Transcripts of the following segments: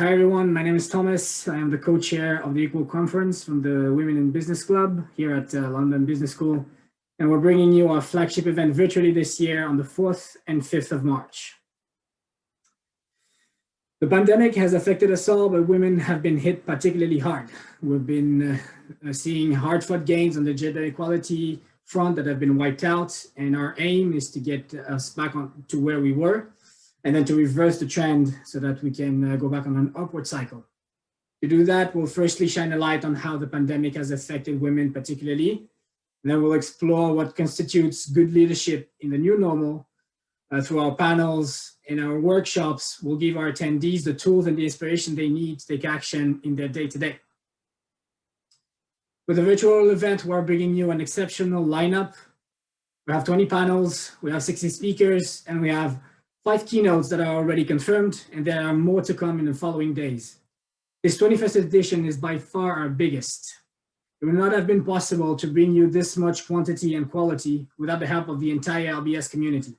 Hi everyone, my name is Thomas. I am the co-chair of the Equall Conference from the Women in Business Club here at London Business School. And we're bringing you our flagship event virtually this year on the 4th and 5th of March. The pandemic has affected us all, but women have been hit particularly hard. We've been seeing hard-fought gains on the gender equality front that have been wiped out, and our aim is to get us back on to where we were, and then to reverse the trend so that we can go back on an upward cycle. To do that, we'll firstly shine a light on how the pandemic has affected women particularly, and then we'll explore what constitutes good leadership in the new normal. Through our panels and our workshops, we'll give our attendees the tools and the inspiration they need to take action in their day-to-day. With the virtual event, we're bringing you an exceptional lineup. We have 20 panels, we have 60 speakers, and we have 5 keynotes that are already confirmed, and there are more to come in the following days. This 21st edition is by far our biggest. It would not have been possible to bring you this much quantity and quality without the help of the entire LBS community.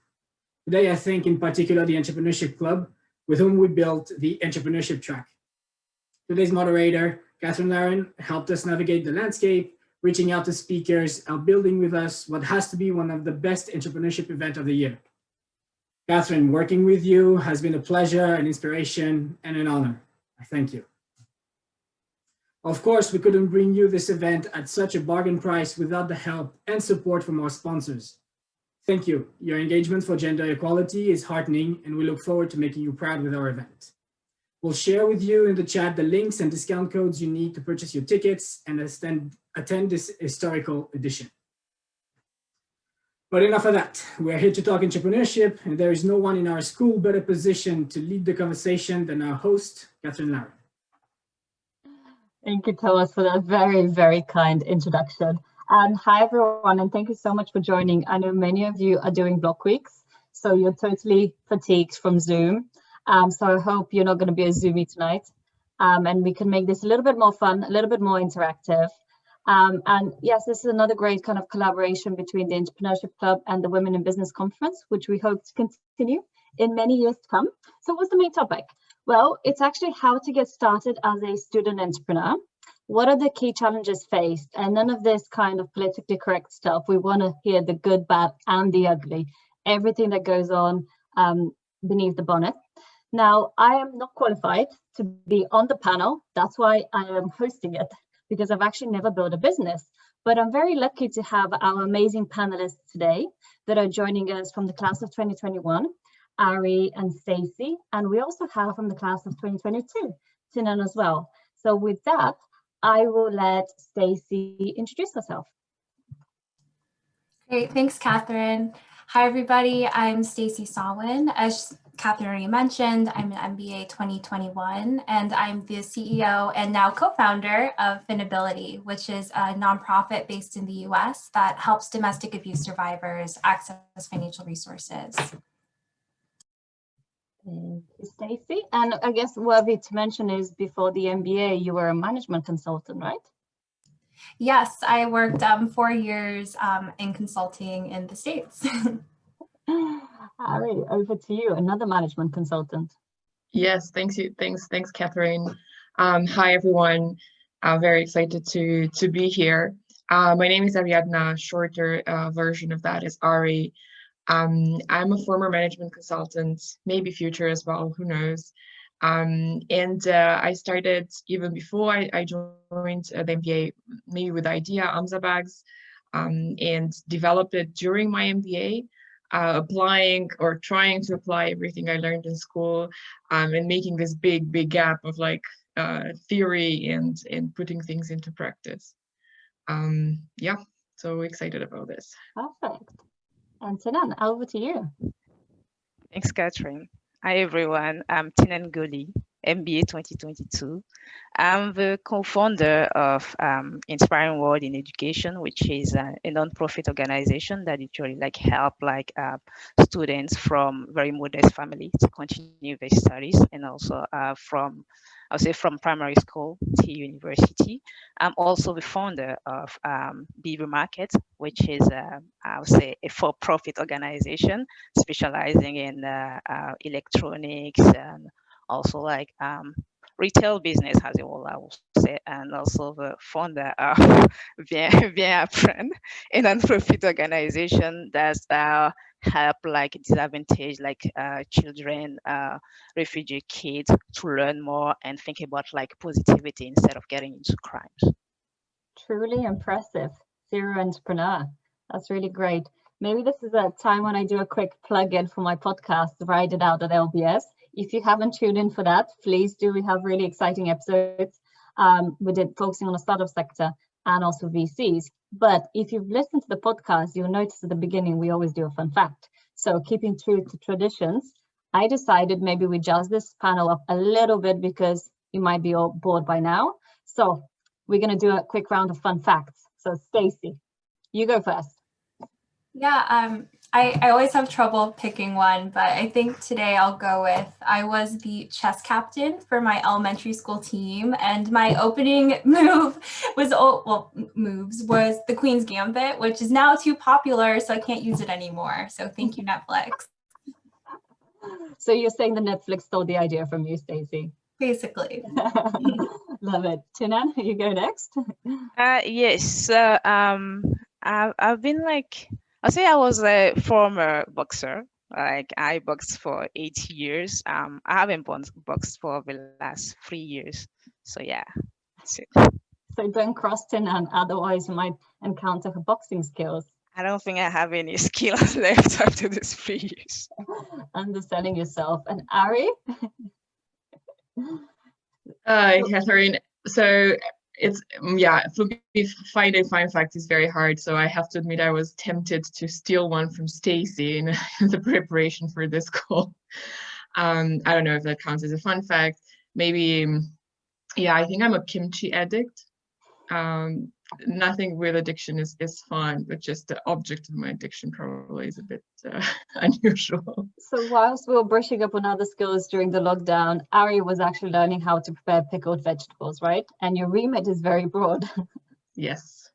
Today, I thank in particular the Entrepreneurship Club, with whom we built the entrepreneurship track. Today's moderator, Catherine Laren, helped us navigate the landscape, reaching out to speakers and building with us what has to be one of the best entrepreneurship events of the year. Catherine, working with you has been a pleasure, an inspiration, and an honor. I thank you. Of course, we couldn't bring you this event at such a bargain price without the help and support from our sponsors. Thank you. Your engagement for gender equality is heartening, and we look forward to making you proud with our event. We'll share with you in the chat the links and discount codes you need to purchase your tickets and attend this historical edition. But enough of that. We're here to talk entrepreneurship, and there is no one in our school better positioned to lead the conversation than our host, Catherine Laren. Thank you, Thomas, for that very, very kind introduction. And hi, everyone, and thank you so much for joining. I know many of you are doing block weeks, so you're totally fatigued from Zoom. So I hope you're not going to be a Zoomie tonight, and we can make this a little bit more fun, a little bit more interactive. And yes, this is another great kind of collaboration between the Entrepreneurship Club and the Women in Business Conference, which we hope to continue in many years to come. So what's the main topic? Well, it's actually how to get started as a student entrepreneur. What are the key challenges faced? And none of this kind of politically correct stuff. We want to hear the good, bad, and the ugly, everything that goes on beneath the bonnet. Now, I am not qualified to be on the panel. That's why I am hosting it, because I've actually never built a business. But I'm very lucky to have our amazing panelists today that are joining us from the class of 2021, Ari and Stacey, and we also have from the class of 2022, Tinan as well. So with that, I will let Stacey introduce herself. Great, thanks, Catherine. Hi, everybody. I'm Stacey Sawwin. As Catherine already mentioned, I'm an MBA 2021, and I'm the CEO and now co-founder of Finability, which is a nonprofit based in the US that helps domestic abuse survivors access financial resources. Thank you, Stacey. And I guess worthy to mention is before the MBA, you were a management consultant, right? Yes, I worked 4 years in consulting in the States. Ari, over to you, another management consultant. Yes, thanks, Catherine. Hi, everyone. I'm very excited to be here. My name is Ariadna. Shorter version of that is Ari. I'm a former management consultant, maybe future as well, who knows. I started even before I joined the MBA, maybe with the idea, AMSA bags, and developed it during my MBA, applying or trying to apply everything I learned in school, and making this big gap of like theory and putting things into practice. Yeah, so excited about this. Perfect. And Tinan, over to you. Thanks, Catherine. Hi, everyone. I'm Tinan Goli, MBA 2022. I'm the co-founder of Inspiring World in Education, which is a non-profit organization that usually help students from very modest families to continue their studies, and also from primary school to university. I'm also the founder of Beaver Market, which is a for-profit organization specializing in electronics and also retail business as a whole, I would say, and also the founder of Bien Apprendre, a non-profit organization that help like disadvantaged children, refugee kids to learn more and think about like positivity instead of getting into crimes. Truly impressive. Serial entrepreneur. That's really great. Maybe this is a time when I do a quick plug-in for my podcast, Write It Out at LBS. If you haven't tuned in for that, please do. We have really exciting episodes. We did focusing on the startup sector and also VCs. But if you've listened to the podcast, you'll notice at the beginning, we always do a fun fact. So keeping true to traditions, I decided maybe we jazz this panel up a little bit because you might be all bored by now. So we're going to do a quick round of fun facts. So Stacey, you go first. Yeah, I always have trouble picking one, but I think today I'll go with, I was the chess captain for my elementary school team, and my opening move was, was the Queen's Gambit, which is now too popular, so I can't use it anymore. So thank you, Netflix. So you're saying the Netflix stole the idea from you, Stacey? Basically. Love it. Tinan, you go next. Yes, I've been like, I'll say I was a former boxer. Like I boxed for 8 years. I haven't boxed for the last 3 years. So yeah, that's it. So don't cross Tinan, otherwise you might encounter her boxing skills. I don't think I have any skills left after these 3 years. Understanding yourself. And Ari? Catherine, so it's, for me, finding fun fact is very hard. So I have to admit, I was tempted to steal one from Stacey in the preparation for this call. I don't know if that counts as a fun fact. Maybe, I think I'm a kimchi addict. Nothing with addiction is fun, but just the object of my addiction probably is a bit unusual. So whilst we were brushing up on other skills during the lockdown, Ari was actually learning how to prepare pickled vegetables, right? And your remit is very broad. Yes.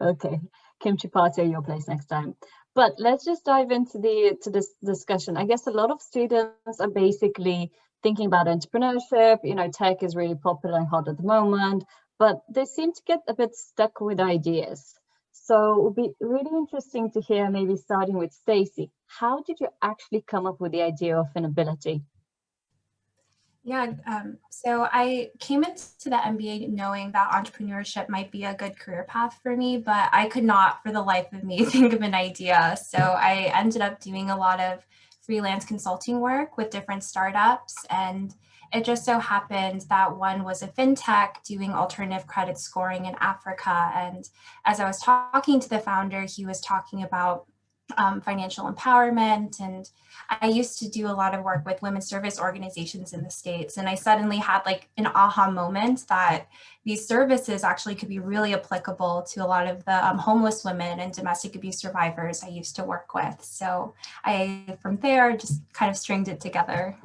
Okay, kimchi party at your place next time. But let's just dive into this discussion. I guess a lot of students are basically thinking about entrepreneurship. You know, tech is really popular and hot at the moment, but they seem to get a bit stuck with ideas. So it would be really interesting to hear, maybe starting with Stacey, how did you actually come up with the idea of Finability? Yeah, so I came into the MBA knowing that entrepreneurship might be a good career path for me, but I could not for the life of me think of an idea. So I ended up doing a lot of freelance consulting work with different startups, and it just so happened that one was a fintech doing alternative credit scoring in Africa. And as I was talking to the founder, he was talking about financial empowerment. And I used to do a lot of work with women's service organizations in the States. And I suddenly had like an aha moment that these services actually could be really applicable to a lot of the homeless women and domestic abuse survivors I used to work with. So I, from there, just kind of stringed it together.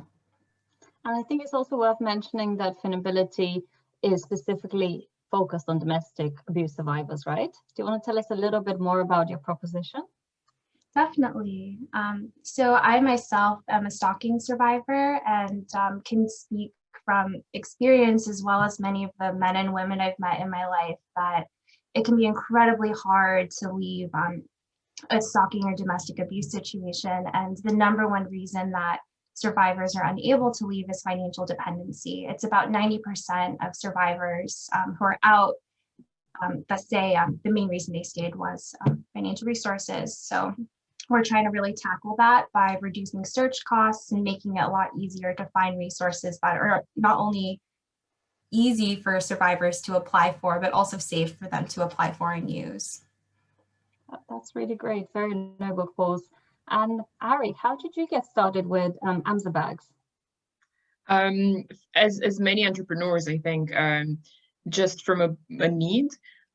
And I think it's also worth mentioning that Finability is specifically focused on domestic abuse survivors, right? Do you want to tell us a little bit more about your proposition? Definitely. So I myself am a stalking survivor and can speak from experience, as well as many of the men and women I've met in my life, that it can be incredibly hard to leave a stalking or domestic abuse situation. And the number one reason that survivors are unable to leave is financial dependency. It's about 90% of survivors who are out that say the main reason they stayed was financial resources. So we're trying to really tackle that by reducing search costs and making it a lot easier to find resources that are not only easy for survivors to apply for, but also safe for them to apply for and use. That's really great. Very noble cause. And Ari, how did you get started with Amza bags? As many entrepreneurs, I think, just from a need.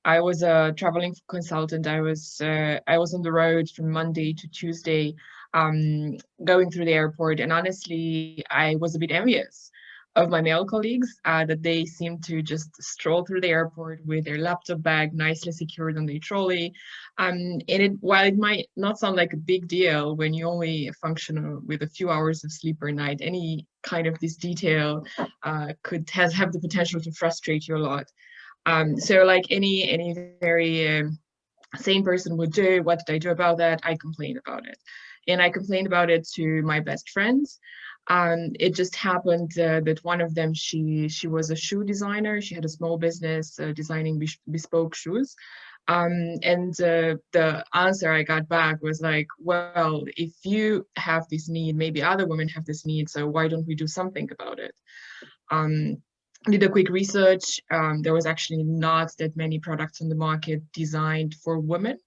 I was a traveling consultant. I was on the road from Monday to Tuesday, going through the airport, and honestly, I was a bit envious of my male colleagues that they seem to just stroll through the airport with their laptop bag nicely secured on the trolley. And while it might not sound like a big deal when you only function with a few hours of sleep per night, any kind of this detail could have the potential to frustrate you a lot. So like any very sane person would do, what did I do about that? I complained about it. And I complained about it to my best friends. It just happened that one of them, she was a shoe designer. She had a small business designing bespoke shoes. And the answer I got back was like, well, if you have this need, maybe other women have this need, so why don't we do something about it? Did a quick research. There was actually not that many products on the market designed for women.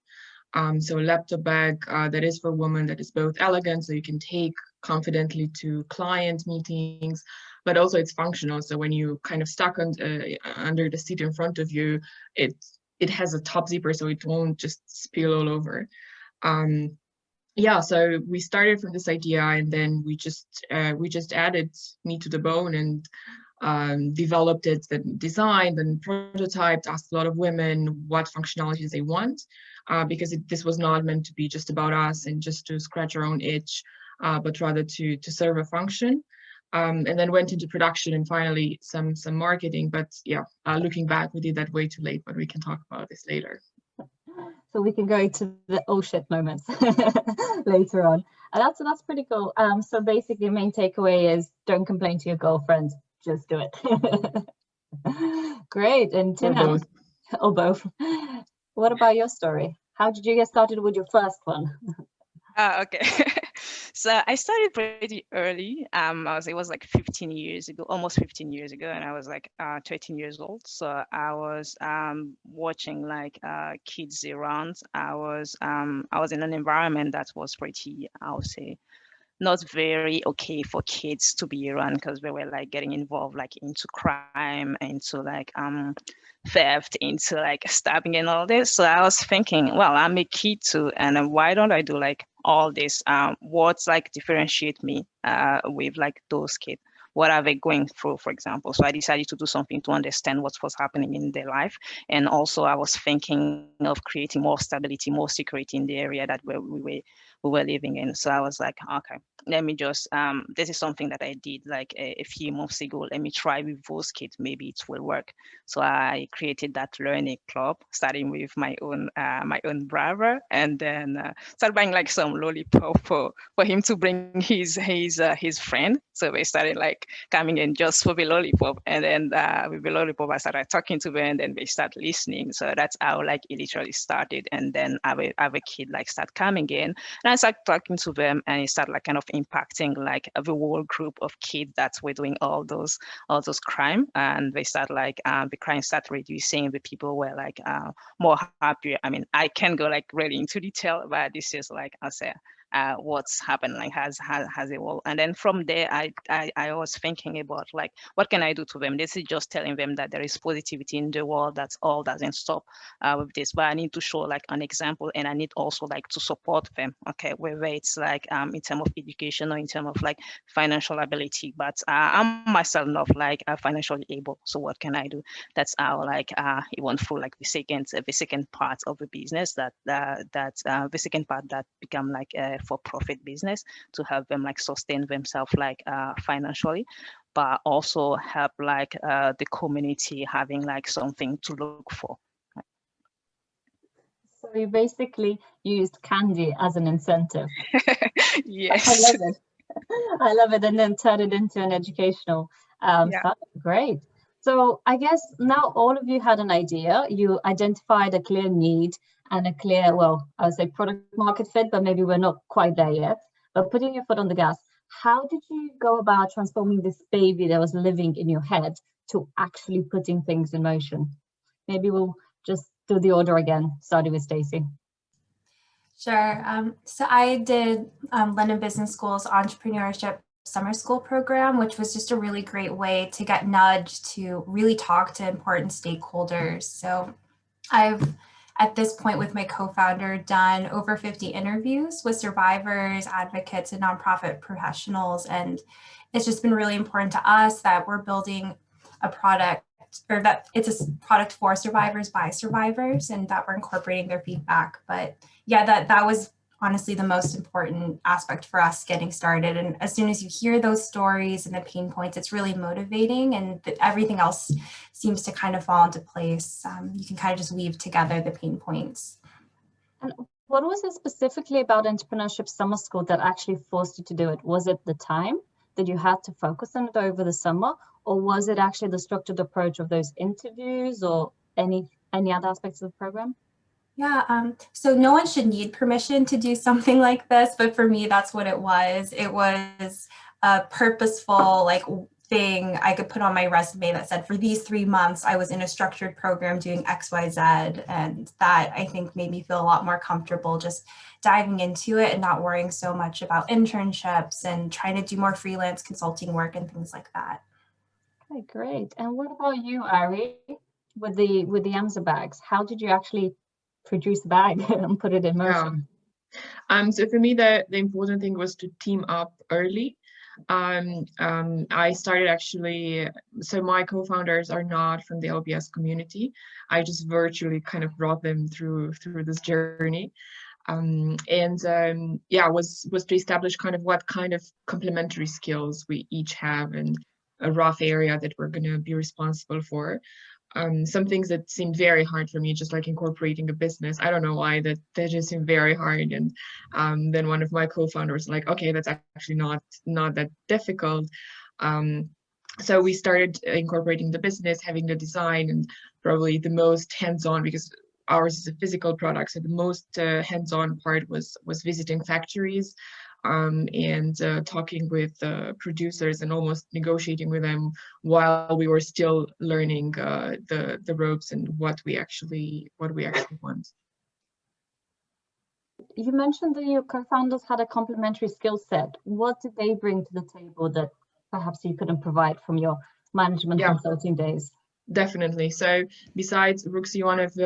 So a laptop bag that is for women, that is both elegant, so you can take confidently to client meetings, but also it's functional. So when you kind of stuck under the seat in front of you, it has a top zipper, so it won't just spill all over. Yeah, so we started from this idea, and then we just added meat to the bone and developed it, then designed and prototyped, asked a lot of women what functionalities they want, because this was not meant to be just about us and just to scratch our own itch, but rather to serve a function. And then went into production and finally some marketing. But yeah, looking back, we did that way too late, but we can talk about this later. So we can go to the oh shit moments later on. And that's pretty cool. So basically the main takeaway is don't complain to your girlfriend, just do it. Great. And Tina, or both. What about your story? How did you get started with your first one? Okay. So I started pretty early. It was like 15 years ago, almost 15 years ago, and I was like 13 years old. So I was watching like kids around. I was in an environment that was pretty, I would say, not very okay for kids to be around, because they were like getting involved like into crime, into like theft, into like stabbing and all this. So I was thinking, well, I'm a kid too, and why don't I do like all this? What's like differentiate me with like those kids? What are they going through, for example? So I decided to do something to understand what was happening in their life. And also I was thinking of creating more stability, more security in the area that we were living in. So I was like, okay, let me just, this is something that I did like a few months ago. Let me try with those kids, maybe it will work. So I created that learning club, starting with my own brother, and then started buying like some lollipop for him to bring his friend. So we started like coming in just for the lollipop, and then with the lollipop I started talking to them, and then they start listening. So that's how like it literally started. And then I have a kid like start coming in, and I started talking to them, and it started like kind of impacting like the whole group of kids that were doing all those crime, and they start like the crime start reducing. The people were like more happier. I mean, I can go like really into detail, but this is like I say what's happened, like has evolved. And then from there I was thinking about like what can I do to them. This is just telling them that there is positivity in the world, that's all, doesn't stop with this, but I need to show like an example, and I need also like to support them, okay, whether it's like in terms of education or in terms of like financial ability. But I'm myself not like financially able, so what can I do? That's how like it went through like the second part of the business, that the second part that become like for-profit business, to help them like sustain themselves like financially, but also help like the community having like something to look for. So you basically used candy as an incentive. Yes. I love it. I love it. And then turn it into an educational stuff. Great. So I guess now all of you had an idea. You identified a clear need and a clear, well, I would say product market fit, but maybe we're not quite there yet. But putting your foot on the gas, how did you go about transforming this baby that was living in your head to actually putting things in motion? Maybe we'll just do the order again, starting with Stacey. Sure. So I did London Business School's Entrepreneurship Summer School program, which was just a really great way to get nudged to really talk to important stakeholders. So I've, at this point with my co-founder, done over 50 interviews with survivors, advocates, and nonprofit professionals. And it's just been really important to us that we're building a product, or that it's a product for survivors by survivors, and that we're incorporating their feedback. But yeah, that was honestly the most important aspect for us getting started. And as soon as you hear those stories and the pain points, it's really motivating, and everything else seems to kind of fall into place. You can kind of just weave together the pain points. And what was it specifically about Entrepreneurship Summer School that actually forced you to do it? Was it the time that you had to focus on it over the summer, or was it actually the structured approach of those interviews, or any other aspects of the program? Yeah, so no one should need permission to do something like this, but for me, that's what it was. It was a purposeful, like, thing I could put on my resume that said, for these 3 months, I was in a structured program doing X, Y, Z, and that I think made me feel a lot more comfortable just diving into it and not worrying so much about internships and trying to do more freelance consulting work and things like that. Okay, great. And what about you, Ari, with the Amza bags? How did you actually produce the bag and put it in motion? Yeah. So for me, the important thing was to team up early. I started actually, so my co-founders are not from the LBS community. I just virtually kind of brought them through this journey. Yeah, was to establish kind of what kind of complementary skills we each have, and a rough area that we're going to be responsible for. Some things that seemed very hard for me, just like incorporating a business. I don't know why, that just seemed very hard. And then one of my co-founders like, okay, that's actually not that difficult. So we started incorporating the business, having the design, and probably the most hands-on, because ours is a physical product, so the most hands-on part was visiting factories, and talking with producers and almost negotiating with them while we were still learning the ropes and what we actually want. You mentioned that your co-founders had a complementary skill set. What did they bring to the table that perhaps you couldn't provide from your management consulting days? Definitely. So besides Ruxi, one of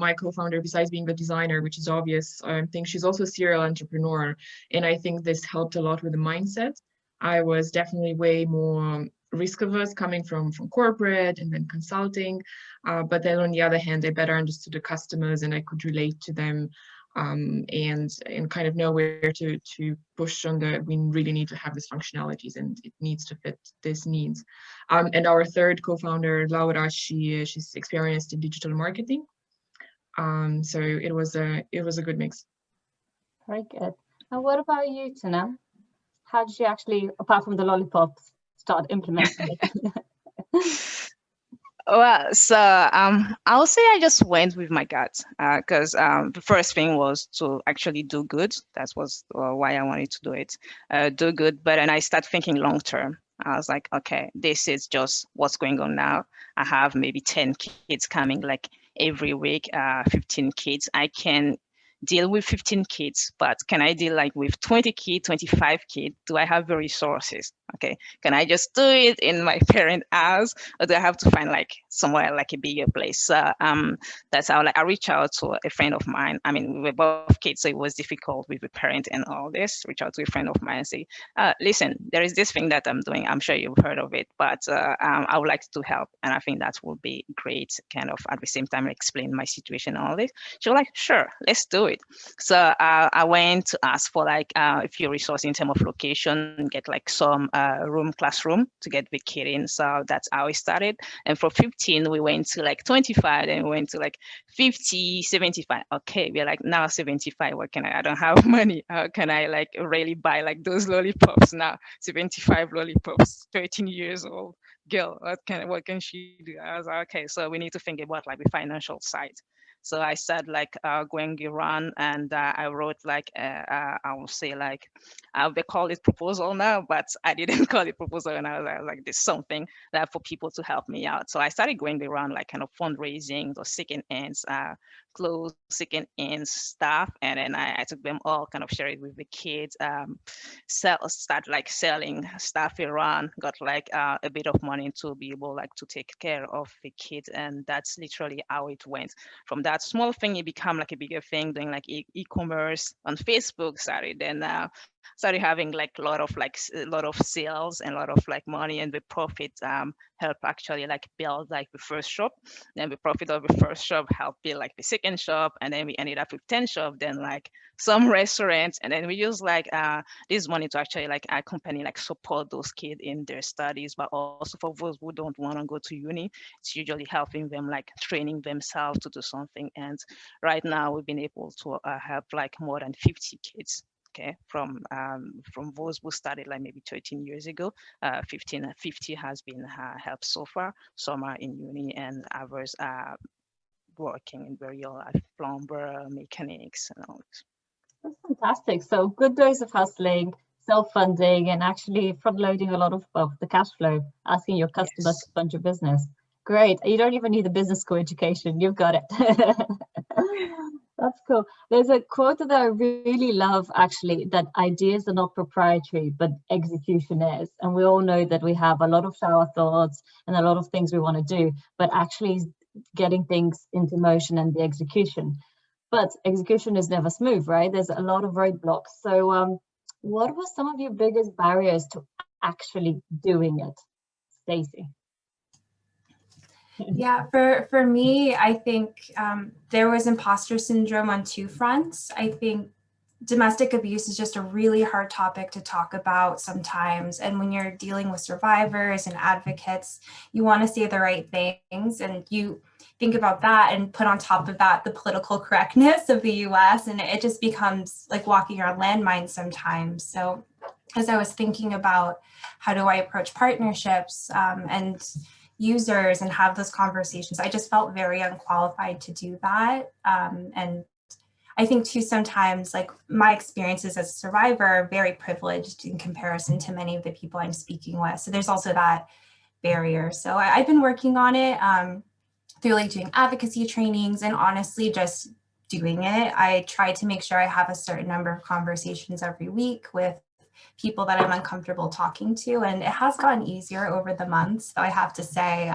my co-founder, besides being the designer, which is obvious, I think she's also a serial entrepreneur. And I think this helped a lot with the mindset. I was definitely way more risk averse coming from corporate and then consulting. But then on the other hand, I better understood the customers and I could relate to them. And kind of know where to push on we really need to have these functionalities and it needs to fit these needs. And our third co-founder, Laura, she's experienced in digital marketing. So it was a good mix. Very good. And what about you, Tina? How did you actually, apart from the lollipops, start implementing it? Well, so I'll say I just went with my gut, because the first thing was to actually do good. That was why I wanted to do it, do good. But then I started thinking long term. I was like, okay, this is just what's going on now. I have maybe 10 kids coming like every week, 15 kids. I can deal with 15 kids, but can I deal like with 20 kids, 25 kids? Do I have the resources? Okay, can I just do it in my parent house, or do I have to find like somewhere like a bigger place? So that's how like I reached out to a friend of mine. I mean, we were both kids, so it was difficult with the parent and all this. Reach out to a friend of mine and say, listen, there is this thing that I'm doing. I'm sure you've heard of it, but I would like to help. And I think that would be great, kind of at the same time explain my situation and all this. She was like, sure, let's do it. So I went to ask for like a few resources in terms of location, get like some classroom to get the kid in. So that's how we started. And for 15, we went to like 25, and we went to like 50, 75. Okay, we're like now 75. What can I don't have money. How can I like really buy like those lollipops now? 75 lollipops, 13 years old girl. What can she do? I was like, okay, so we need to think about like the financial side. So I said like going around, and I wrote like I will say like they call it proposal now, but I didn't call it proposal, and I was like, there's something that for people to help me out. So I started going around like kind of fundraising, those second hands, clothes, second hand stuff, and then I took them all, kind of share it with the kids, start like selling stuff around, got like a bit of money to be able like to take care of the kids, and that's literally how it went. From that small thing, it became like a bigger thing, doing like e-commerce on Facebook, started then started having like a lot of sales and a lot of like money, and the profit helped actually like build like the first shop. Then the profit of the first shop helped build like the second shop, and then we ended up with 10 shops, then like some restaurants, and then we use like this money to actually like accompany, like support those kids in their studies, but also for those who don't want to go to uni, it's usually helping them like training themselves to do something. And right now we've been able to help like more than 50 kids. Okay, from those who started like maybe 13 years ago, 50 has been helped so far. Some are in uni and others are working in the real life, plumber, mechanics, and all this. That's fantastic. So good days of hustling, self-funding, and actually front-loading a lot of the cash flow, asking your customers to fund your business. Great. You don't even need a business school education. You've got it. That's cool. There's a quote that I really love, actually, that ideas are not proprietary, but execution is. And we all know that we have a lot of shower thoughts and a lot of things we want to do, but actually getting things into motion and the execution. But execution is never smooth, right? There's a lot of roadblocks. So what were some of your biggest barriers to actually doing it, Stacey? Yeah, for me, I think there was imposter syndrome on two fronts. I think domestic abuse is just a really hard topic to talk about sometimes. And when you're dealing with survivors and advocates, you want to say the right things, and you think about that and put on top of that the political correctness of the US, and it just becomes like walking around landmines sometimes. So as I was thinking about how do I approach partnerships and users and have those conversations, I just felt very unqualified to do that. And I think too, sometimes like my experiences as a survivor are very privileged in comparison to many of the people I'm speaking with. So there's also that barrier. So I've been working on it through like doing advocacy trainings and honestly just doing it. I try to make sure I have a certain number of conversations every week with people that I'm uncomfortable talking to, and it has gotten easier over the months, though I have to say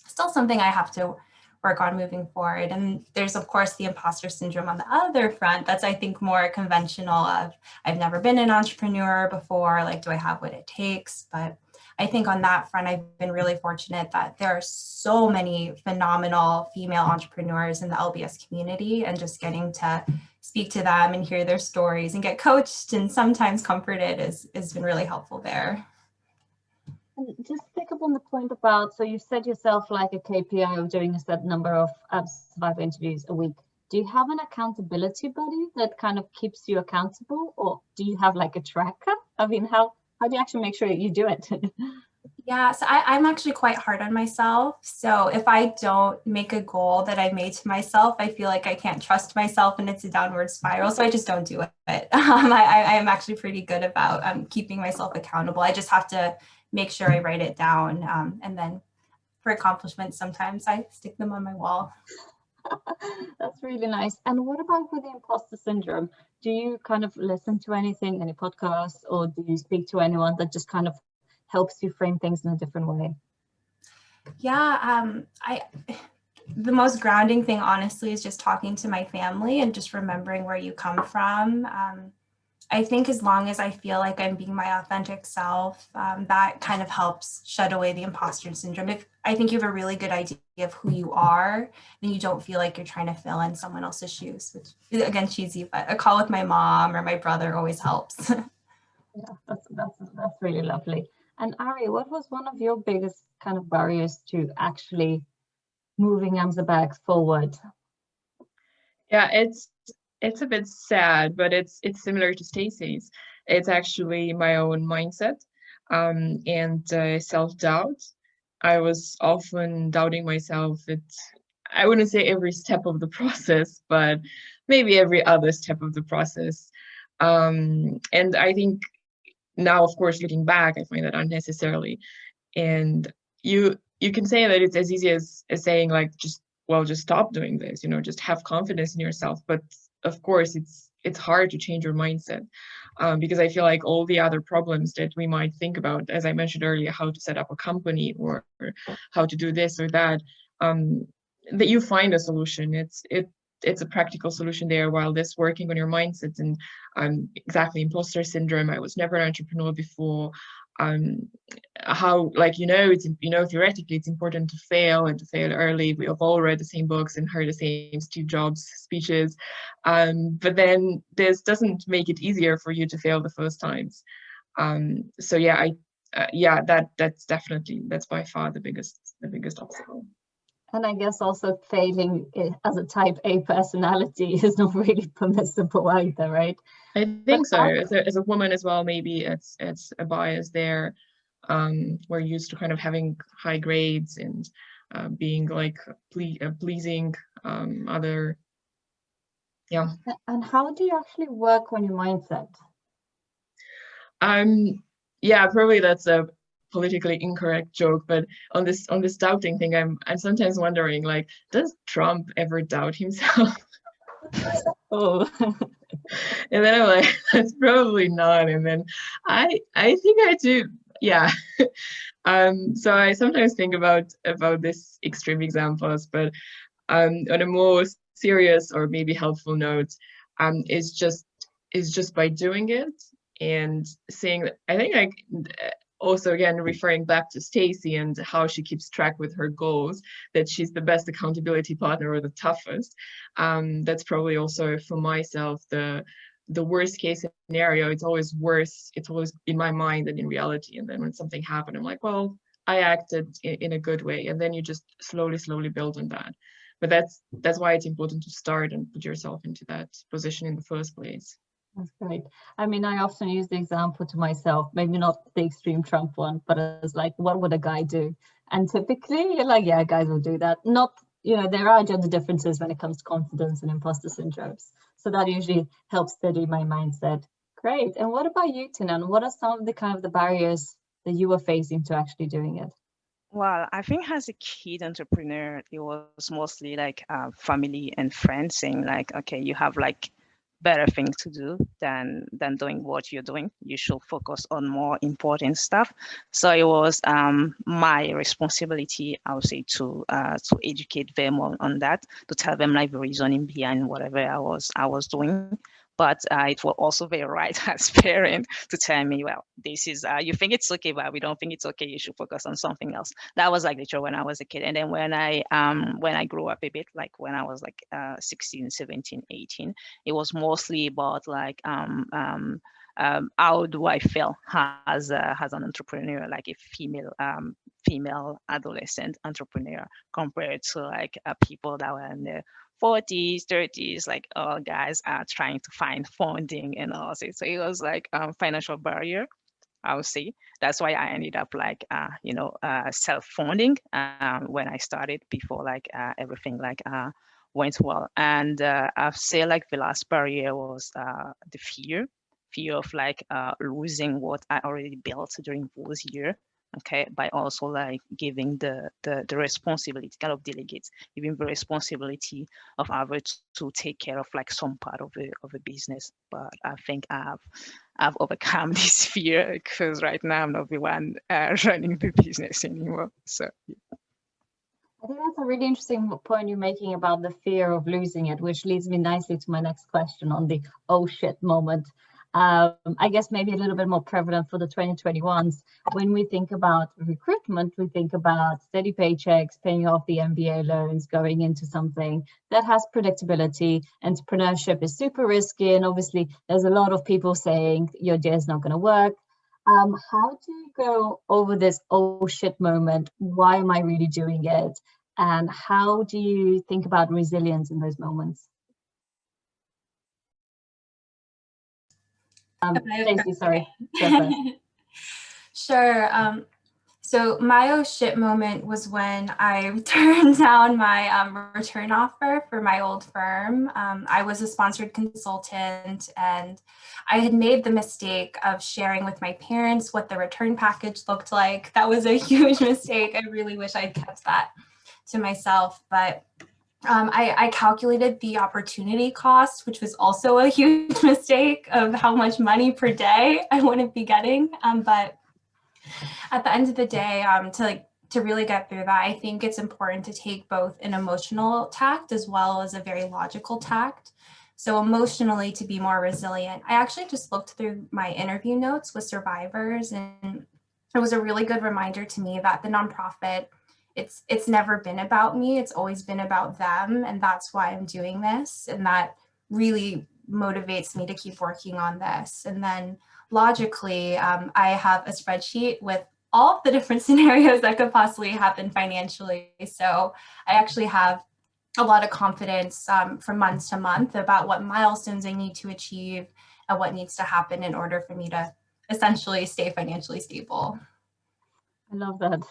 still something I have to work on moving forward. And there's of course the imposter syndrome on the other front that's I think more conventional of I've never been an entrepreneur before, like do I have what it takes? But I think on that front I've been really fortunate that there are so many phenomenal female entrepreneurs in the LBS community, and just getting to speak to them and hear their stories and get coached and sometimes comforted has been really helpful there. And just pick up on the point about, so you set yourself like a KPI of doing a certain number of survivor interviews a week. Do you have an accountability buddy that kind of keeps you accountable, or do you have like a tracker? I mean, how do you actually make sure that you do it? Yeah, so I'm actually quite hard on myself. So if I don't make a goal that I made to myself, I feel like I can't trust myself and it's a downward spiral. So I just don't do it. I am actually pretty good about keeping myself accountable. I just have to make sure I write it down. And then for accomplishments, sometimes I stick them on my wall. That's really nice. And what about with the imposter syndrome? Do you kind of listen to anything, any podcasts, or do you speak to anyone that just kind of helps you frame things in a different way? Yeah, the most grounding thing, honestly, is just talking to my family and just remembering where you come from. I think as long as I feel like I'm being my authentic self, that kind of helps shut away the imposter syndrome. If I think you have a really good idea of who you are, then you don't feel like you're trying to fill in someone else's shoes, which again, cheesy, but a call with my mom or my brother always helps. Yeah, that's really lovely. And Ari, what was one of your biggest kind of barriers to actually moving Amzabags forward? Yeah, it's a bit sad, but it's similar to Stacey's. It's actually my own mindset and self-doubt. I was often doubting myself. I wouldn't say every step of the process, but maybe every other step of the process. And I think now, of course, looking back, I find that unnecessarily. And you can say that it's as easy as saying like, just stop doing this, just have confidence in yourself. But of course, it's hard to change your mindset because I feel like all the other problems that we might think about, as I mentioned earlier, how to set up a company or how to do this or that, that you find a solution. it's a practical solution there, while this working on your mindset and exactly imposter syndrome. I was never an entrepreneur before. How, like, it's, theoretically it's important to fail and to fail early. We have all read the same books and heard the same Steve Jobs speeches, but then this doesn't make it easier for you to fail the first times. So yeah, that's by far the biggest obstacle. And I guess also failing as a type A personality is not really permissible either, right? I think so. As a woman as well, maybe it's a bias there. We're used to kind of having high grades and being like pleasing other. Yeah. And how do you actually work on your mindset? Yeah, probably that's a politically incorrect joke, but on this doubting thing, I'm sometimes wondering, like, does Trump ever doubt himself? Oh. And then I'm like, that's probably not. And then I think I do. Yeah. So I sometimes think about this extreme examples, but on a more serious or maybe helpful note, is just by doing it and saying that, I think, like, also again referring back to Stacey and how she keeps track with her goals, that she's the best accountability partner or the toughest. That's probably also for myself the worst case scenario. It's always worse. It's always in my mind than in reality. And then when something happened, I'm like, well, I acted in a good way. And then you just slowly build on that. But that's why it's important to start and put yourself into that position in the first place. That's great. I mean, I often use the example to myself, maybe not the extreme Trump one, but it's like, what would a guy do? And typically you're like, yeah, guys will do that. Not, there are gender differences when it comes to confidence and imposter syndromes. So that usually helps steady my mindset. Great. And what about you, Tinan? What are some of the barriers that you were facing to actually doing it? Well, I think as a kid entrepreneur, it was mostly like family and friends saying like, okay, you have like better things to do than doing what you're doing. You should focus on more important stuff. So it was my responsibility, I would say, to educate them on that, to tell them like the reasoning behind whatever I was doing. But it was also very right as parent to tell me, well, this is, you think it's okay, but we don't think it's okay. You should focus on something else. That was like literally when I was a kid. And then when I grew up a bit, like when I was like 16, 17, 18, it was mostly about like, how do I feel as an entrepreneur, like a female adolescent entrepreneur compared to like people that were in their 40s, 30s, like all guys are trying to find funding and all that. So it was like financial barrier, I would say. That's why I ended up like, self-funding when I started before like everything like went well. And I'd say like the last barrier was the fear of like losing what I already built during those years. Okay, by also like giving the responsibility, kind of delegates, giving the responsibility of others to take care of like some part of a business. But I think I've overcome this fear, because right now I'm not the one running the business anymore. So yeah. I think that's a really interesting point you're making about the fear of losing it, which leads me nicely to my next question on the oh shit moment. I guess maybe a little bit more prevalent for the 2021s. When we think about recruitment, we think about steady paychecks, paying off the MBA loans, going into something that has predictability. Entrepreneurship is super risky, and obviously there's a lot of people saying your idea is not going to work. How do you go over this oh shit moment? Why am I really doing it? And how do you think about resilience in those moments? Stacey, sorry. Sure. So my oh shit moment was when I turned down my return offer for my old firm. I was a sponsored consultant, and I had made the mistake of sharing with my parents what the return package looked like. That was a huge mistake. I really wish I'd kept that to myself, but I calculated the opportunity cost, which was also a huge mistake, of how much money per day I wouldn't be getting. But at the end of the day, to really get through that, I think it's important to take both an emotional tact as well as a very logical tact. So emotionally, to be more resilient, I actually just looked through my interview notes with survivors, and it was a really good reminder to me that the nonprofit, it's never been about me, it's always been about them, and that's why I'm doing this, and that really motivates me to keep working on this. And then logically, I have a spreadsheet with all of the different scenarios that could possibly happen financially. So I actually have a lot of confidence from month to month about what milestones I need to achieve and what needs to happen in order for me to essentially stay financially stable. I love that.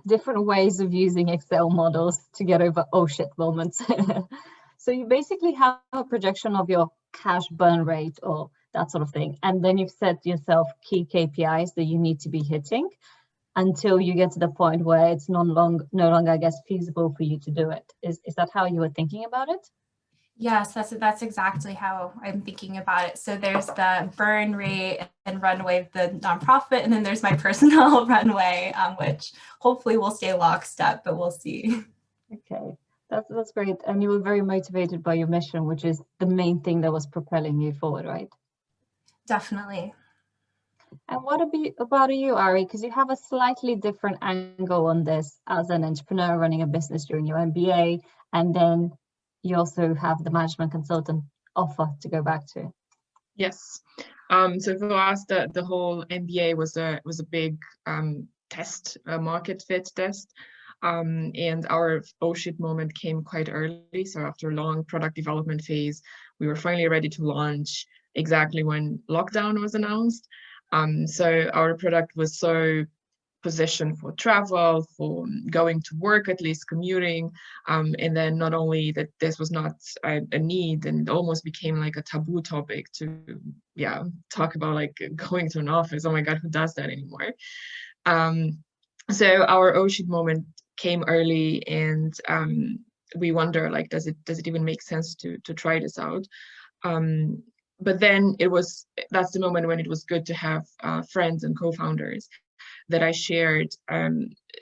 Different ways of using Excel models to get over oh shit moments. So you basically have a projection of your cash burn rate or that sort of thing. And then you've set yourself key KPIs that you need to be hitting until you get to the point where it's no longer, I guess, feasible for you to do it. Is that how you were thinking about it? Yes, that's exactly how I'm thinking about it. So there's the burn rate and runway of the nonprofit, and then there's my personal runway, which hopefully will stay lockstep, but we'll see. Okay, that's great. And you were very motivated by your mission, which is the main thing that was propelling you forward, right? Definitely. And what about you, Ari? Because you have a slightly different angle on this as an entrepreneur running a business during your MBA, and then you also have the management consultant offer to go back to. Yes. So for us, the whole MBA was a big test, a market fit test. And our oh shit moment came quite early. So after a long product development phase, we were finally ready to launch exactly when lockdown was announced. So our product was so positioned for travel, for going to work, at least commuting. And then not only that this was not a need, and it almost became like a taboo topic to, talk about like going to an office. Oh my God, who does that anymore? So our oh shit moment came early, and we wonder, like, does it even make sense to try this out? But then that's the moment when it was good to have friends and co-founders that I shared,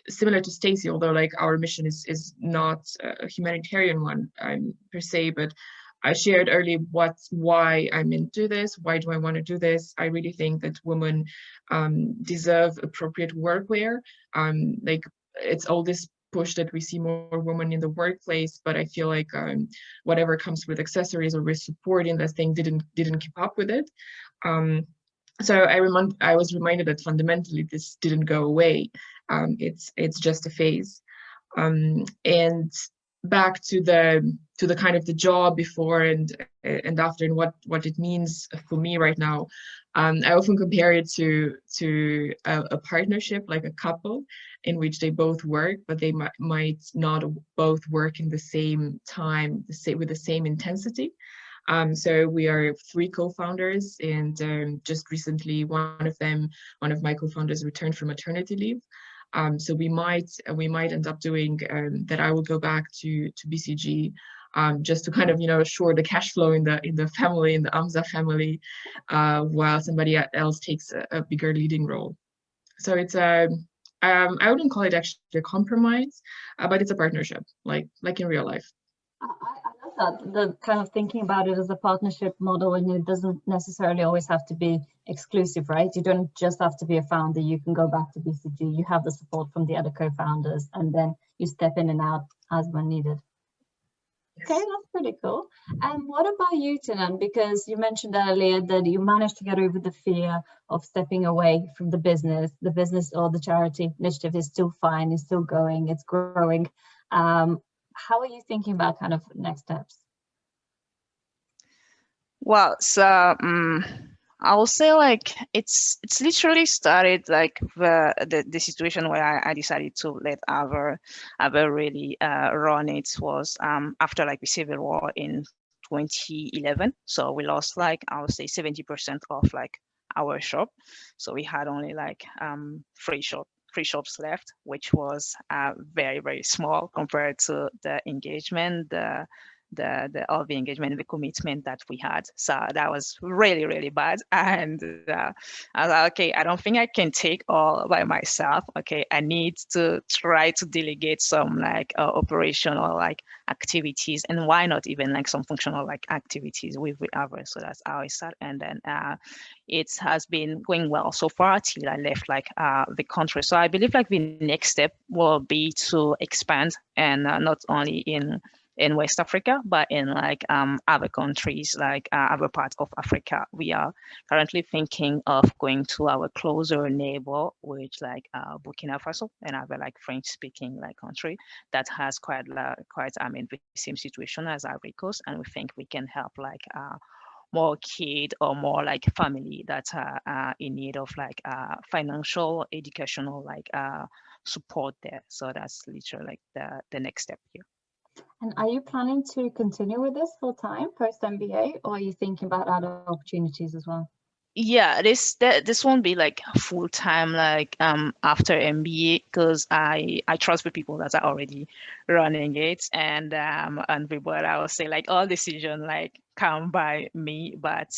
similar to Stacey, although like our mission is not a humanitarian one per se, but I shared early why I'm into this, why do I want to do this. I really think that women deserve appropriate workwear. Like, it's all this push that we see more women in the workplace, but I feel like whatever comes with accessories or with support in that thing didn't keep up with it. So I was reminded that fundamentally this didn't go away. It's just a phase. And back to the kind of the job before and after, and what it means for me right now. I often compare it to a partnership, like a couple, in which they both work, but they might not both work in the same time, with the same intensity. So we are 3 co-founders, and just recently one of my co-founders returned from maternity leave. So we might end up doing that. I will go back to BCG just to kind of assure the cash flow in the family, in the Amza family, while somebody else takes a bigger leading role. So it's I wouldn't call it actually a compromise, but it's a partnership, like in real life. I love that, the kind of thinking about it as a partnership model, and it doesn't necessarily always have to be exclusive, right? You don't just have to be a founder. You can go back to BCG, you have the support from the other co-founders, and then you step in and out as when needed. Yes. Okay, that's pretty cool. And what about you, Tinan? Because you mentioned earlier that you managed to get over the fear of stepping away from the business. The business or the charity initiative is still fine, it's still going, it's growing. How are you thinking about kind of next steps? Well, so I will say like it's literally started like the situation where I decided to let Ava really run it was after like the civil war in 2011. So we lost like, I would say 70% of like our shop. So we had only like 3 shops left, which was very, very small compared to the engagement, the all the engagement, the commitment that we had. So that was really, really bad. And I was like, okay, I don't think I can take all by myself. Okay, I need to try to delegate some like operational like activities, and why not even like some functional like activities with others. So that's how I started. And then it has been going well so far till I left like the country. So I believe like the next step will be to expand, and not only in West Africa, but in like other countries, like other parts of Africa. We are currently thinking of going to our closer neighbor, which like Burkina Faso, another like French-speaking like country that has quite the same situation as Ivory Coast, and we think we can help like more kid or more like family that are in need of like financial, educational like support there. So that's literally like the next step here. And are you planning to continue with this full time post MBA, or are you thinking about other opportunities as well? Yeah, this won't be like full time like after MBA, because I trust the people that are already running it, and people, I will say like all decision like come by me, but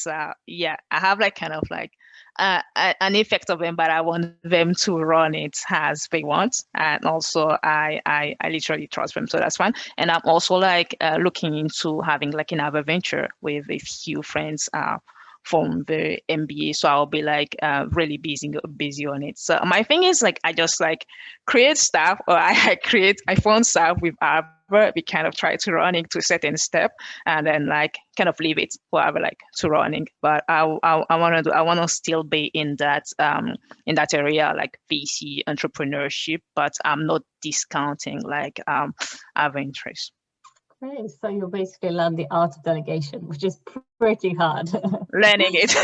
yeah, I have like kind of like an effect of them, but I want them to run it as they want, and also I literally trust them, so that's fine. And I'm also like looking into having like another venture with a few friends from the MBA, so I'll be like really busy on it. So my thing is like I just like create stuff, or I found stuff with Arbor. We kind of try to run it to a certain step, and then like kind of leave it forever like to running. But I want to still be in that area like VC entrepreneurship, but I'm not discounting like other interests. Okay, so you'll basically learn the art of delegation, which is pretty hard. Learning it.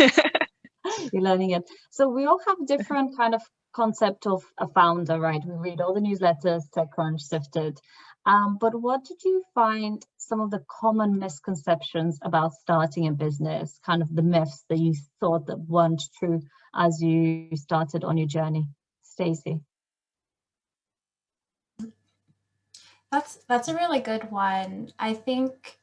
You're learning it. So we all have different kind of concept of a founder, right? We read all the newsletters, TechCrunch, Sifted. But what did you find some of the common misconceptions about starting a business, kind of the myths that you thought that weren't true as you started on your journey? Stacey? That's a really good one. I think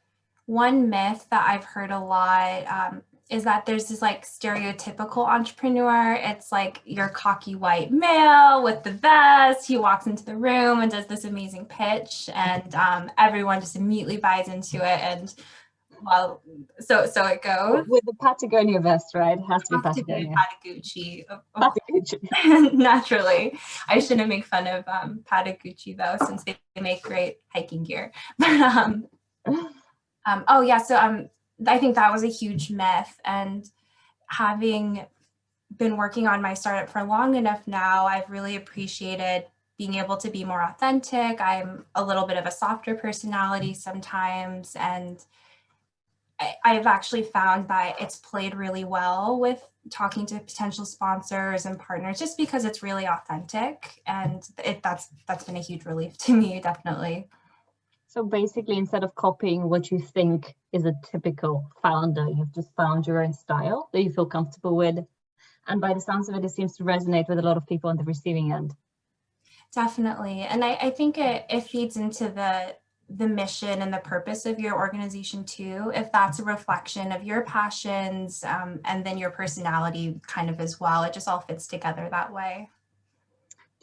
one myth that I've heard a lot is that there's this like stereotypical entrepreneur. It's like your cocky white male with the vest. He walks into the room and does this amazing pitch, and everyone just immediately buys into it. And well, so it goes. With the Patagonia vest, right? It has to be Patagonia. Patagucci. Patagucci. Naturally. I shouldn't make fun of Patagucci though, since they make great hiking gear. But oh yeah, so I think that was a huge myth, and having been working on my startup for long enough now, I've really appreciated being able to be more authentic. I'm a little bit of a softer personality sometimes, and I've actually found that it's played really well with talking to potential sponsors and partners, just because it's really authentic, and that's been a huge relief to me, definitely. So basically, instead of copying what you think is a typical founder, you've just found your own style that you feel comfortable with. And by the sounds of it, it seems to resonate with a lot of people on the receiving end. Definitely. And I think it feeds into the mission and the purpose of your organization too, if that's a reflection of your passions and then your personality kind of as well. It just all fits together that way.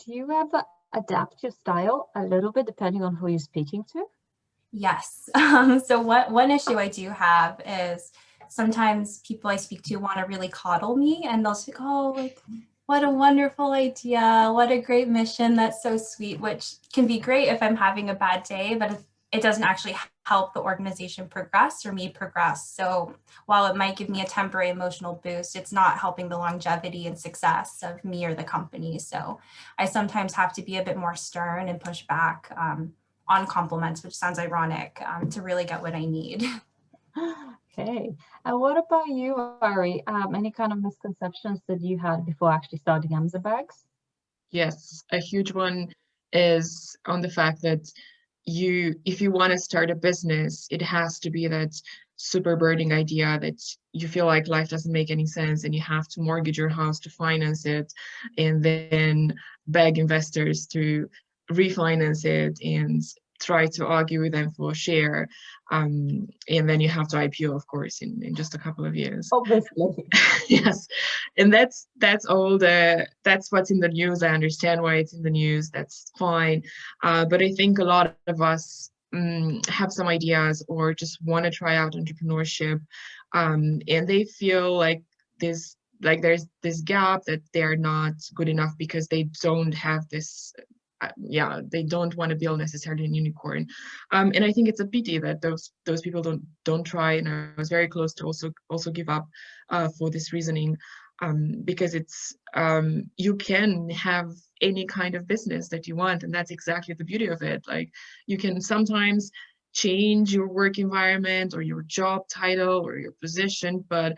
Do you ever adapt your style a little bit depending on who you're speaking to? Yes. So one issue I do have is sometimes people I speak to want to really coddle me, and they'll say, oh, like, what a wonderful idea. What a great mission. That's so sweet, which can be great if I'm having a bad day, but it doesn't actually help the organization progress or me progress. So while it might give me a temporary emotional boost, it's not helping the longevity and success of me or the company. So I sometimes have to be a bit more stern and push back on compliments, which sounds ironic, to really get what I need. Okay. And what about you, Ari? Any kind of misconceptions that you had before actually starting Amazon Bags? Yes, a huge one is on the fact that if you want to start a business, it has to be that super burning idea that you feel like life doesn't make any sense and you have to mortgage your house to finance it and then beg investors to refinance it. And try to argue with them for a share, and then you have to IPO, of course, in just a couple of years. Obviously. Yes, and that's what's in the news. I understand why it's in the news. That's fine, but I think a lot of us have some ideas or just want to try out entrepreneurship, and they feel like there's this gap that they're not good enough because they don't have this. They don't want to build necessarily a unicorn, and I think it's a pity that those people don't try. And I was very close to also give up for this reasoning, because it's you can have any kind of business that you want, and that's exactly the beauty of it. Like, you can sometimes change your work environment or your job title or your position, but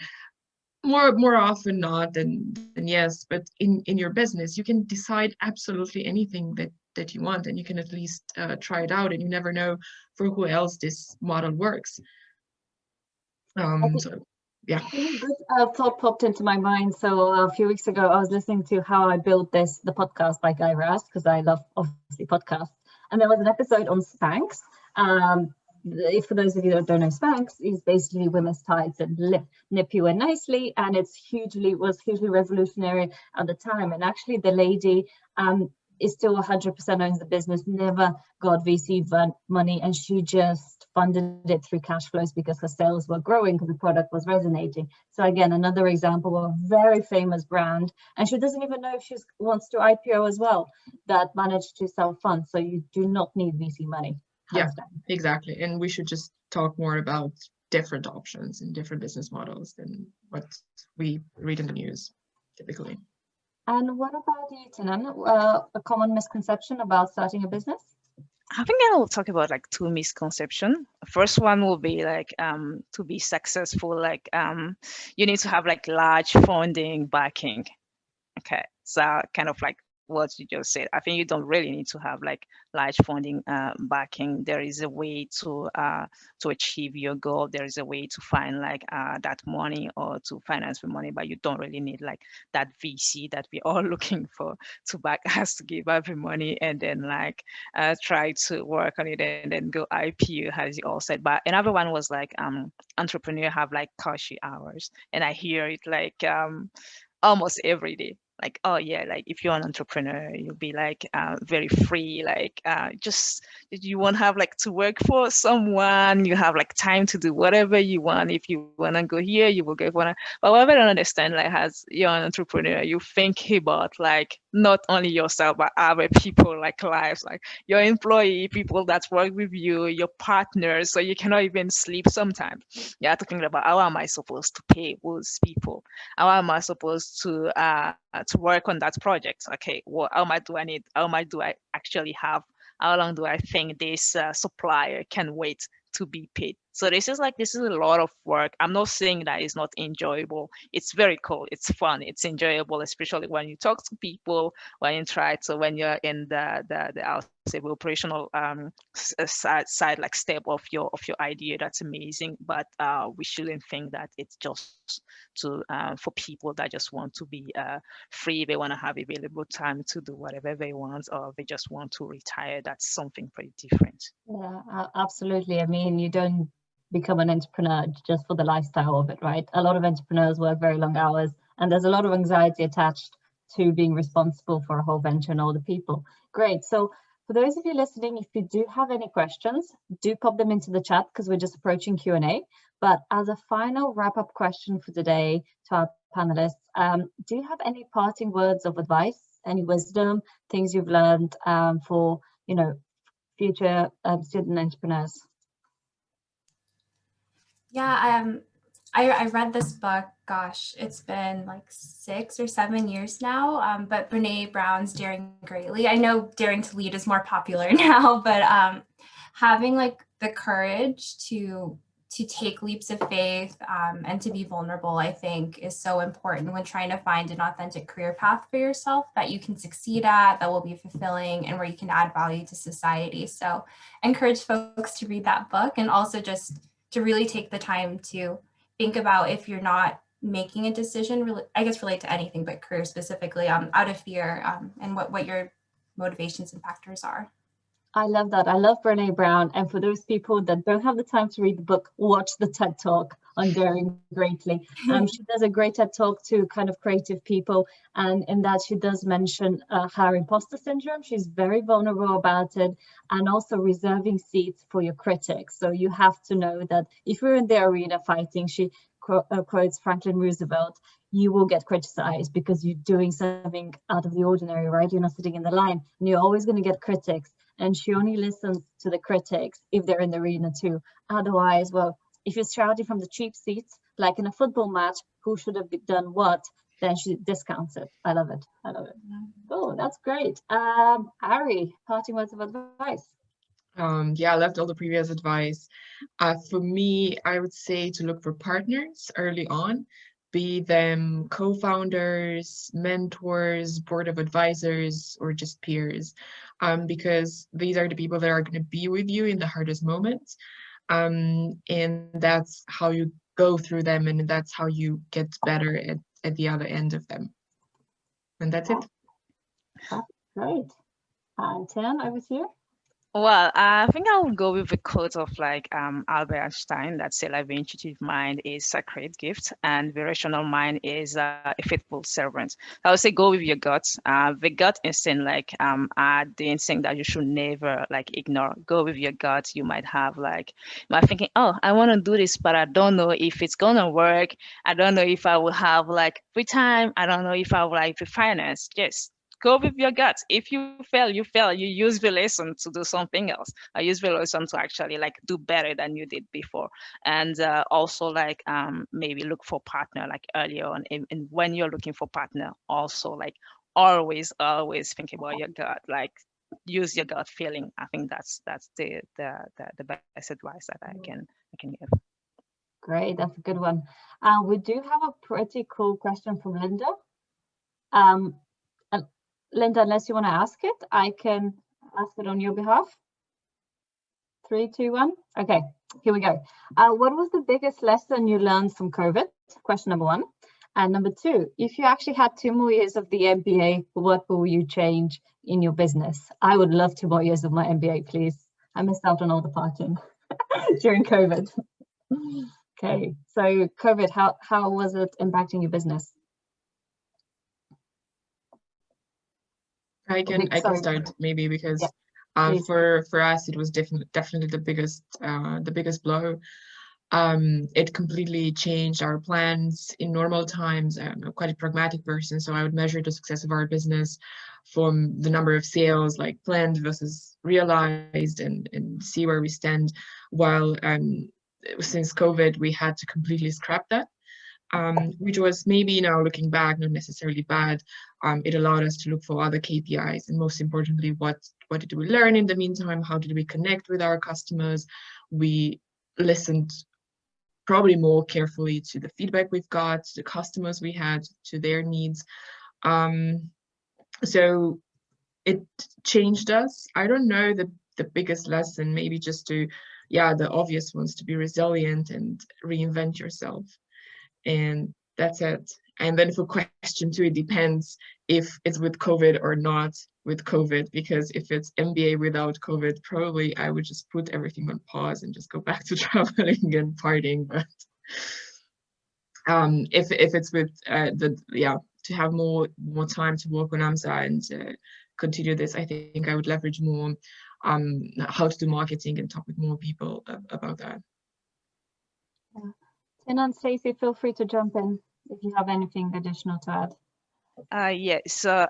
more often not than yes. But in your business, you can decide absolutely anything that you want, and you can at least try it out, and you never know for who else this model works. So yeah. A good thought popped into my mind. So a few weeks ago, I was listening to How I Built the podcast by Guy Raz, because I love, obviously, podcasts. And there was an episode on Spanx. For those of you that don't know, Spanx is basically women's tights and nip you in nicely. And was hugely revolutionary at the time. And actually, the lady is still 100% owns the business, never got VC money, and she just funded it through cash flows because her sales were growing, because the product was resonating. So again, another example of a very famous brand, and she doesn't even know if she wants to IPO as well, that managed to self-fund. So you do not need VC money. Yeah, exactly. And we should just talk more about different options and different business models than what we read in the news typically. And what about you, Tinan? A common misconception about starting a business? I think I will talk about like two misconceptions. First one will be like to be successful, like you need to have like large funding backing. Okay, so kind of like what you just said. I think you don't really need to have like large funding backing. There is a way to achieve your goal. There is a way to find like that money or to finance the money, but you don't really need like that VC that we're all looking for to back us to give up the money and then like try to work on it and then go IPO, as you all said. But another one was like entrepreneur have like cushy hours, and I hear it like almost every day. Like, oh yeah, like if you're an entrepreneur, you'll be like very free, like just you won't have like to work for someone. You have like time to do whatever you want. If you want to go here, you will go for. But what I don't understand, like, as you're an entrepreneur, you think about like not only yourself but other people, like lives, like your employee, people that work with you, your partners. So you cannot even sleep sometimes. You're talking about how am I supposed to pay those people? How am I supposed to work on that project? Okay, well, how much do I actually have? How long do I think this supplier can wait to be paid? So this is a lot of work. I'm not saying that it's not enjoyable. It's very cool. It's fun. It's enjoyable, especially when you talk to people, when you're in the operational side like step of your idea. That's amazing. But we shouldn't think that it's just for people that just want to be free. They want to have available time to do whatever they want, or they just want to retire. That's something pretty different. Yeah, absolutely. I mean, you don't become an entrepreneur just for the lifestyle of it, right? A lot of entrepreneurs work very long hours, and there's a lot of anxiety attached to being responsible for a whole venture and all the people. Great. So for those of you listening, if you do have any questions, do pop them into the chat, because we're just approaching Q&A. But as a final wrap-up question for today to our panelists, do you have any parting words of advice, any wisdom, things you've learned for future student entrepreneurs? Yeah, I read this book, gosh, it's been like 6 or 7 years now, but Brene Brown's Daring Greatly. I know Daring to Lead is more popular now, but having like the courage to take leaps of faith and to be vulnerable, I think, is so important when trying to find an authentic career path for yourself that you can succeed at, that will be fulfilling, and where you can add value to society. So encourage folks to read that book, and also just to really take the time to think about, if you're not making a decision, really, I guess relate to anything, but career specifically, out of fear, and what your motivations and factors are. I love that. I love Brené Brown. And for those people that don't have the time to read the book, watch the TED Talk on Daring Greatly. She does a great TED Talk to kind of creative people. And in that, she does mention her imposter syndrome. She's very vulnerable about it, and also reserving seats for your critics. So you have to know that if you're in the arena fighting, she quotes Franklin Roosevelt, you will get criticized because you're doing something out of the ordinary, right? You're not sitting in the line, and you're always going to get critics. And she only listens to the critics if they're in the arena too. Otherwise, well, if you're shouting from the cheap seats, like in a football match, who should have done what, then she discounts it. I love it. I love it. Oh, that's great. Ari, parting words of advice. Yeah, I left all the previous advice. For me, I would say to look for partners early on, be them co-founders, mentors, board of advisors, or just peers, because these are the people that are going to be with you in the hardest moments. And that's how you go through them, and that's how you get better at the other end of them. And that's it. That's great. Tian, over to you. Well, I think I'll go with the quote of like Albert Einstein that said, like, the intuitive mind is sacred gift and the rational mind is a faithful servant. I would say go with your guts. The gut instinct, like the instinct that you should never like ignore. Go with your gut. You might have like, you might thinking, oh, I want to do this, but I don't know if it's gonna work. I don't know if I will have like free time. I don't know if I will like the finance. Just go with your guts. If you fail, you fail. You use the lesson to do something else. I use the lesson to actually like do better than you did before. And also like maybe look for partner like earlier on. And when you're looking for partner, also like always think about your gut. Like use your gut feeling. I think that's the best advice that I can give. Great, that's a good one. We do have a pretty cool question from Linda. Linda, unless you want to ask it, I can ask it on your behalf. 3, 2, 1. Okay, here we go. What was the biggest lesson you learned from COVID? Question number 1. And number 2, if you actually had 2 more years of the MBA, what will you change in your business? I would love 2 more years of my MBA, please. I missed out on all the partying during COVID. Okay, so COVID, how was it impacting your business? I can start maybe because for us it was definitely the biggest blow. It completely changed our plans. In normal times, I'm quite a pragmatic person, so I would measure the success of our business from the number of sales like planned versus realized, and see where we stand. While since COVID, we had to completely scrap that. Which was maybe now looking back, not necessarily bad. It allowed us to look for other KPIs, and most importantly, what did we learn in the meantime? How did we connect with our customers? We listened probably more carefully to the feedback we've got, to the customers we had, to their needs. So it changed us. I don't know the biggest lesson, maybe just to, the obvious ones, to be resilient and reinvent yourself. And that's it. And then for question 2, it depends if it's with COVID or not with COVID, because if it's MBA without COVID, probably I would just put everything on pause and just go back to traveling and partying. But if it's with to have more time to work on AMSA and continue this, I think I would leverage more how to do marketing and talk with more people about that. And Stacey, feel free to jump in if you have anything additional to add. So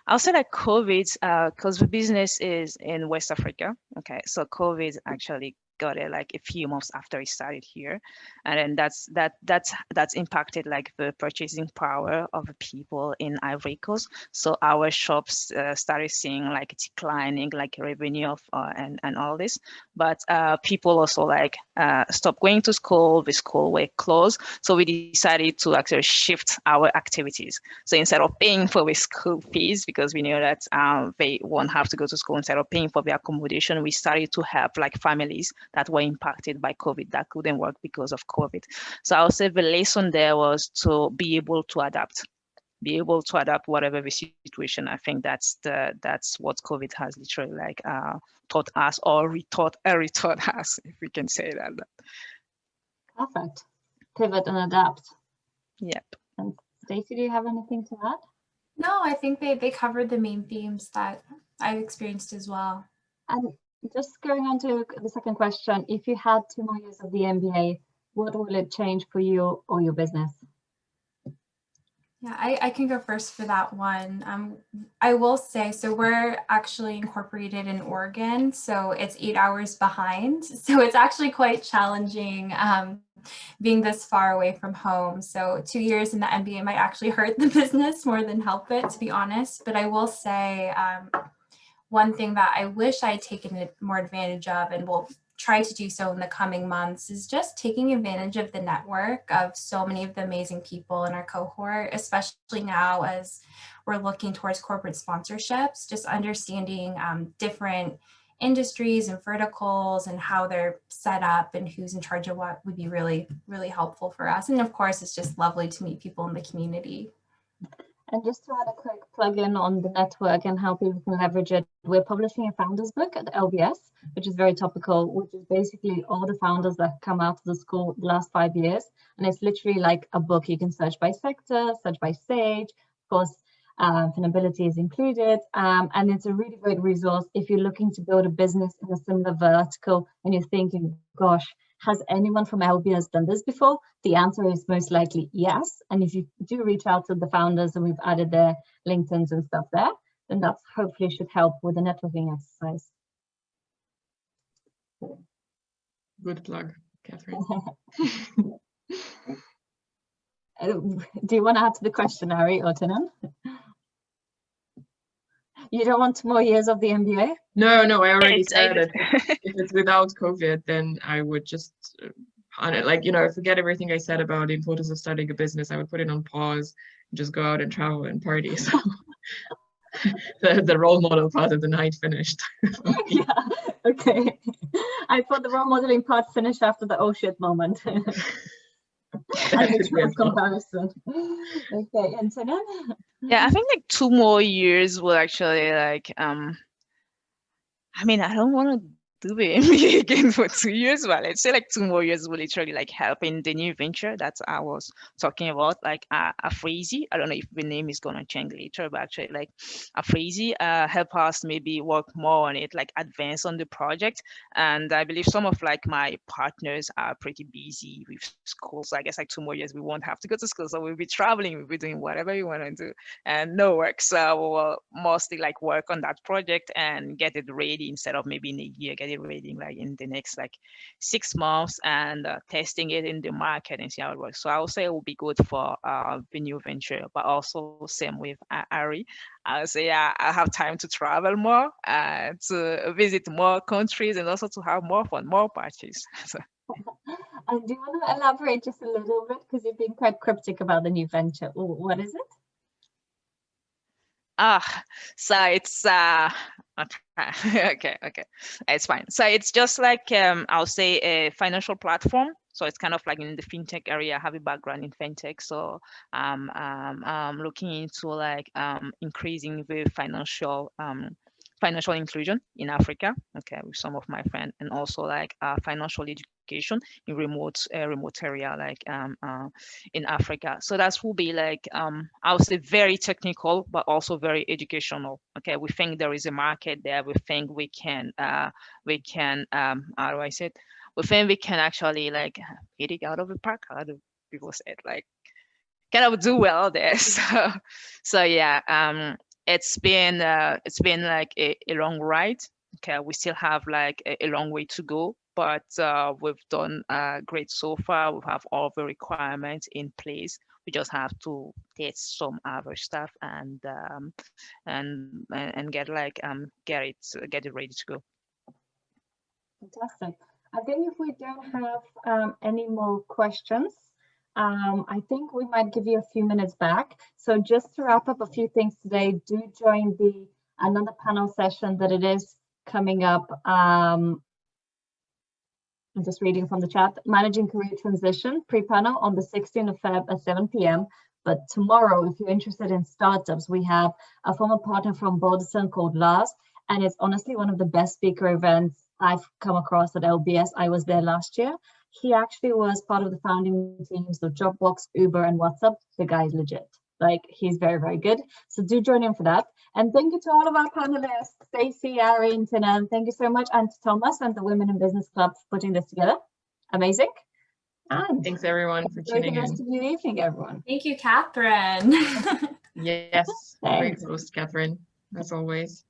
I'll say that COVID, because the business is in West Africa. Okay, so COVID actually got it like a few months after it started here, and then that's impacted like the purchasing power of the people in Ivory Coast. So our shops started seeing like declining like revenue of and all this, but people also like stopped going to school. The school were closed, so we decided to actually shift our activities. So instead of paying for the school fees, because we knew that they won't have to go to school, instead of paying for the accommodation, we started to help like families that were impacted by COVID that couldn't work because of COVID. So I would say the lesson there was to be able to adapt. be able to adapt whatever the situation. I think that's what COVID has literally like taught us, or retaught us, if we can say that. Perfect. Pivot and adapt. Yep. And Stacey, do you have anything to add? No, I think they covered the main themes that I've experienced as well. And just going on to the second question, if you had 2 more years of the MBA, what will it change for you or your business? Yeah, I can go first for that one. I will say, so we're actually incorporated in Oregon, so it's 8 hours behind. So it's actually quite challenging being this far away from home. So 2 years in the MBA might actually hurt the business more than help it, to be honest. But I will say one thing that I wish I'd taken more advantage of, and will try to do so in the coming months, is just taking advantage of the network of so many of the amazing people in our cohort, especially now as we're looking towards corporate sponsorships, just understanding different industries and verticals and how they're set up and who's in charge of what would be really, really helpful for us. And of course, it's just lovely to meet people in the community. And just to add a quick plug-in on the network and how people can leverage it, we're publishing a founders book at LBS, which is very topical, which is basically all the founders that come out of the school the last 5 years. And it's literally like a book. You can search by sector, search by stage. Of course, Finability is included. And it's a really great resource if you're looking to build a business in a similar vertical and you're thinking, gosh, has anyone from LBS done this before? The answer is most likely yes. And if you do reach out to the founders, and we've added their LinkedIns and stuff there, then that's hopefully should help with the networking exercise. Good plug, Catherine. Do you want to add to the question, Ari or Tinan? You don't want 2 more years of the MBA? No, I already said it. If it's without COVID, then I would just, forget everything I said about the importance of starting a business. I would put it on pause, and just go out and travel and party. So the role model part of the night finished. Yeah, okay. I thought the role modeling part finished after the oh shit moment. Comparison. Okay, and so then? Yeah, I think like 2 more years will actually like I mean, I don't want to do the MBA again for 2 years, but let's say like 2 more years will literally like help in the new venture that I was talking about, like Afrazy. I don't know if the name is gonna change later, but actually like Afrazy help us maybe work more on it, like advance on the project. And I believe some of like my partners are pretty busy with school, so I guess like 2 more years we won't have to go to school, so we'll be traveling, we'll be doing whatever we want to do, and no work. So we'll mostly like work on that project and get it ready instead of maybe in a year, get it ready like in the next like 6 months, and testing it in the market and see how it works. So I would say it will be good for the new venture, but also same with Ari. I would say I have time to travel more, to visit more countries, and also to have more fun, more parties. And do you want to elaborate just a little bit, because you've been quite cryptic about the new venture? What is it? So it's okay, it's fine. So it's just like I'll say a financial platform. So it's kind of like in the fintech area. I have a background in fintech, so I'm looking into like increasing the financial inclusion in Africa, okay, with some of my friends, and also like financial education in remote area, like in Africa. So that will be like I would say very technical, but also very educational. Okay, we think there is a market there. We think we can how do I say it? We think we can actually like hit it out of the park. How do people say it? Like kind of do well there. So yeah, it's been like a long ride. Okay, we still have like a long way to go, but we've done great so far. We have all the requirements in place. We just have to test some other stuff and get like get it ready to go. Fantastic. I think if we don't have any more questions, I think we might give you a few minutes back. So just to wrap up a few things today, do join another panel session that it is coming up. I'm just reading from the chat. Managing Career Transition Pre-Panel on the 16th of Feb at 7 p.m. But tomorrow, if you're interested in startups, we have a former partner from Bordeston called Lars, and it's honestly one of the best speaker events I've come across at LBS. I was there last year. He actually was part of the founding teams of Dropbox, Uber, and WhatsApp. The guy's legit. Like, he's very, very good. So do join in for that. And thank you to all of our panelists, Stacey, Ari, and Tinan. Thank you so much. And to Thomas and the Women in Business Club for putting this together. Amazing. And thanks everyone for enjoy tuning the rest in. of your evening, everyone. Thank you, Catherine. Yes, great Thanks. host, Catherine, as always.